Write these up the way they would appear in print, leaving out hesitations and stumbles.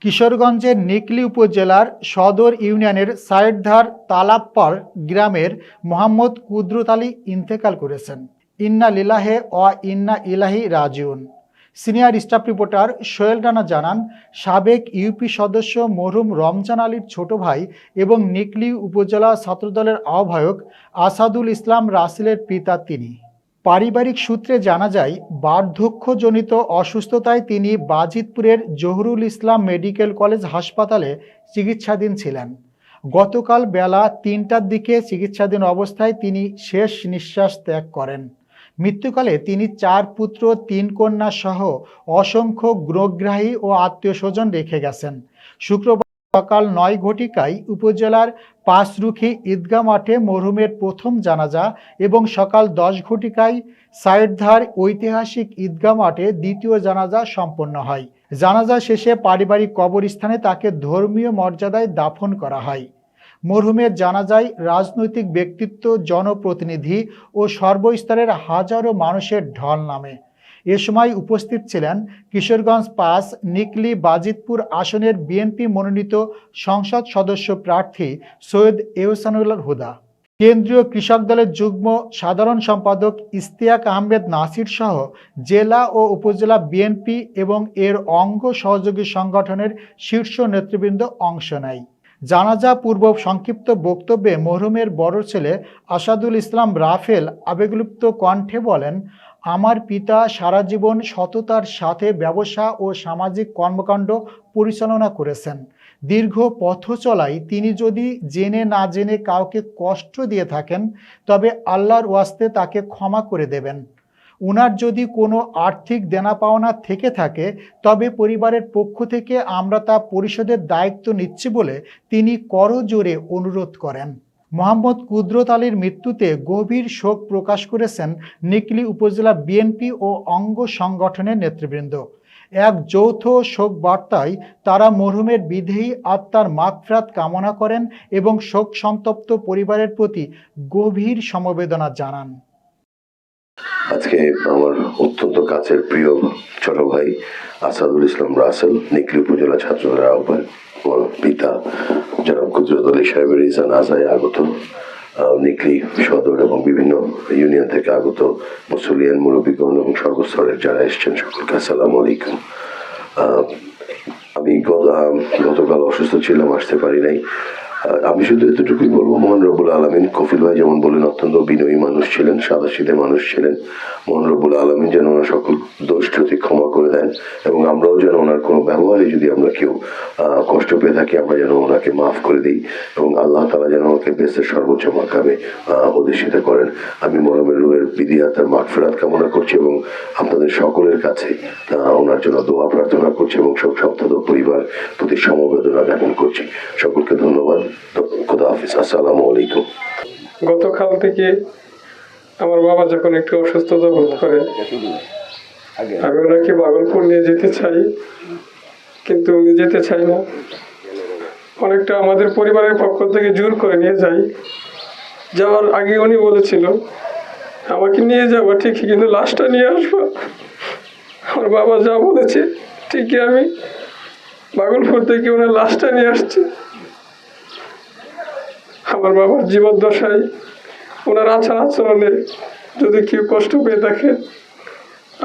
কিশোরগঞ্জের নিকলী উপজেলার সদর ইউনিয়নের সাইডধার তালাবপাড় গ্রামের মোহাম্মদ কুদরত আলী ইন্তেকাল করেছেন। ইন্না লিল্লাহি ওয়া ইন্না ইলাইহি রাজিউন। Senior staff reporter Sohel Rana জানান, সাবেক ইউপি সদস্য মরহুম রমজান আলীর ছোট ভাই এবং নিকলী উপজেলা ছাত্রদলের আহ্বায়ক আসাদুল ইসলাম রাসেলের পিতা তিনি। পারিবারিক সূত্রে জানা যায়, বার্ধক্যজনিত অসুস্থতায় তিনি বাজিতপুরের জহুরুল ইসলাম মেডিকেল কলেজ হাসপাতালে চিকিৎসাধীন ছিলেন। গতকাল বেলা ৩টার দিকে চিকিৎসাধীন অবস্থায় তিনি শেষ নিঃশ্বাস ত্যাগ করেন। মৃত্যুকালে তিনি ৪ পুত্র ৩ কন্যা সহ অসংখ্য গুণগ্রাহী ও আত্মীয় স্বজন রেখে গেছেন। শুক্রবার সকাল ৯ ঘটিকায় উপজেলার পাঁচরুখি ঈদগাহ মাঠে মরহুমের প্রথম জানাজা এবং সকাল ১০ ঘটিকায় সাইডধার ঐতিহাসিক ঈদগাহ মাঠে দ্বিতীয় জানাজা সম্পন্ন হয়। জানাজা শেষে পারিবারিক কবরস্থানে তাকে ধর্মীয় মর্যাদায় দাফন করা হয়। মরহুমের জানাজায় রাজনৈতিক ব্যক্তিত্ব, জনপ্রতিনিধি ও সর্বস্তরের হাজারো মানুষের ঢল নামে। এ সময় উপস্থিত ছিলেন কিশোরগঞ্জ ৫ নিকলী বাজিতপুর আসনের বিএনপি মনোনীত সংসদ সদস্য প্রার্থী সৈয়দ এহসানুল হুদা, কেন্দ্রীয় কৃষক দলের যুগ্ম সাধারণ সম্পাদক ইশতিয়াক আহমেদ নাসির সহ জেলা ও উপজেলা বিএনপি এবং এর অঙ্গ সহযোগী সংগঠনের শীর্ষ নেতৃবৃন্দ অংশ নেয়। জানাজা পূর্ব সংক্ষিপ্ত বক্তব্যে মরহুমের বড় ছেলে আসাদুল ইসলাম রাফেল আবেগলুপ্ত কণ্ঠে বলেন, আমার পিতা সারা জীবন সততার সাথে ব্যবসা ও সামাজিক কর্মকাণ্ড পরিচালনা করেছেন। দীর্ঘ পথ চলায় তিনি যদি জেনে না জেনে কাউকে কষ্ট দিয়ে থাকেন তবে আল্লাহর ওয়াস্তে তাকে ক্ষমা করে দেবেন। উনার যদি কোনো আর্থিক দেনা পাওনা থেকে থাকে তবে পরিবারের পক্ষ থেকে আমরা তা পরিশোধের দায়িত্ব নিচ্ছি বলে তিনি করজোরে অনুরোধ করেন। মোহাম্মদ কুদরত আলীর মৃত্যুতে গভীর শোক প্রকাশ করেছেন নিকলী উপজেলা বিএনপি ও অঙ্গ সংগঠনের নেতৃবৃন্দ। এক যৌথ শোক বার্তায় তারা মরহুমের বিদেহী আত্মার মাগফিরাত কামনা করেন এবং শোক সন্তপ্ত পরিবারের প্রতি গভীর সমবেদনা জানান। আজকে আমার অত্যন্ত কাছের প্রিয় ছোট ভাই আসাদুল ইসলাম রাসেল, নিকলী উপজেলা ছাত্রদলের আহ্বায়ক, পিতা জনাব কুদরত আলী সাহেবের জানাজায় আগত নিকলী সদর এবং বিভিন্ন ইউনিয়ন থেকে আগত মুসলিয়ান মুরব্বীগণ এবং সর্বস্তরের যারা এসছেন সকলকে আসসালামু আলাইকুম। আমি গতকাল অসুস্থ ছিলাম, আসতে পারি নাই। আমি শুধু এতটুকুই বলবো, মহান রব্বুল আলামিন, কফিল ভাই যেমন বলেন অত্যন্ত বিনয়ী মানুষ ছিলেন, সাদাসিধে মানুষ ছিলেন। মহান রব্বুল আলামিন যেন ওনার সকল দোষ ত্রুটি ক্ষমা করে দেন এবং আমরাও যেন ওনার কোনো ব্যবহারে যদি আমরা কেউ কষ্ট পেয়ে থাকি আমরা যেন ওনাকে মাফ করে দিই এবং আল্লাহ তাআলা যেন ওনাকে বেহেশতের সর্বোচ্চ মাকামে অধিষ্ঠিত করেন। আমি মরহুমের রূহের বিদিয়াতার মাগফিরাত কামনা করছি এবং আপনাদের সকলের কাছে ওনার জন্য দোয়া প্রার্থনা করছি এবং শোক সন্তপ্ত পরিবার প্রতি সমবেদনা জ্ঞাপন করছি। সকলকে ধন্যবাদ। খোদা হাফেজ। আসসালামু আলাইকুম। গতকাল থেকে আমার বাবা যখন একটু অসুস্থতা বোধ করে, আমি ওনাকে ভাগলপুর নিয়ে যেতে চাই, কিন্তু উনি যেতে চাই না। অনেকটা আমাদের পরিবারের পক্ষ থেকে জোর করে নিয়ে যাই। যাওয়ার আগে উনি বলেছিল আমাকে নিয়ে যাবো ঠিকই, কিন্তু লাশটা নিয়ে আসবো। আমার বাবা যা বলেছে ঠিকই, আমি ভাগলপুর থেকে ওনার লাশটা নিয়ে আসছি। আমার বাবার জীবদ্দশায় ওনার আচার আচরণে যদি কেউ কষ্ট পেয়ে থাকে,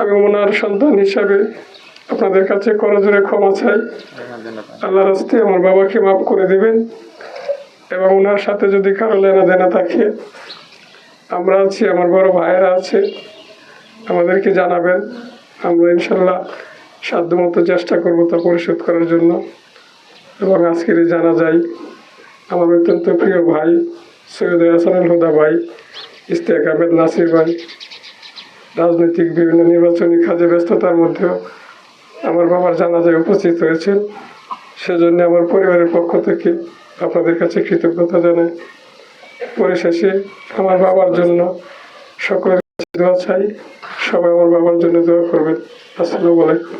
আমি ওনার সন্তান হিসাবে আপনাদের কাছে করজোরে ক্ষমা চাই। আল্লাহর রাস্তায় আমার বাবাকে মাফ করে দিবেন এবং ওনার সাথে যদি কারো লেনা দেনা থাকে, আমরা আছি, আমার বড় ভাইয়েরা আছে, আমাদেরকে জানাবেন। আমরা ইনশাল্লাহ সাধ্যমতো চেষ্টা করবো তা পরিশোধ করার জন্য। এবং আজকের জানা যায় আমার অত্যন্ত প্রিয় ভাই সৈয়দ এহসানুল হুদা ভাই, ইশতিয়াক আহমেদ নাসির ভাই রাজনৈতিক বিভিন্ন নির্বাচনী কাজে ব্যস্ততার মধ্যেও আমার বাবার জানাজায় উপস্থিত হয়েছেন। সেজন্য আমার পরিবারের পক্ষ থেকে আপনাদের কাছে কৃতজ্ঞতা জানাই। পরিশেষে আমার বাবার জন্য সকলের কাছে দোয়া চাই। সবাই আমার বাবার জন্য দোয়া করবেন। আসসালামু আলাইকুম।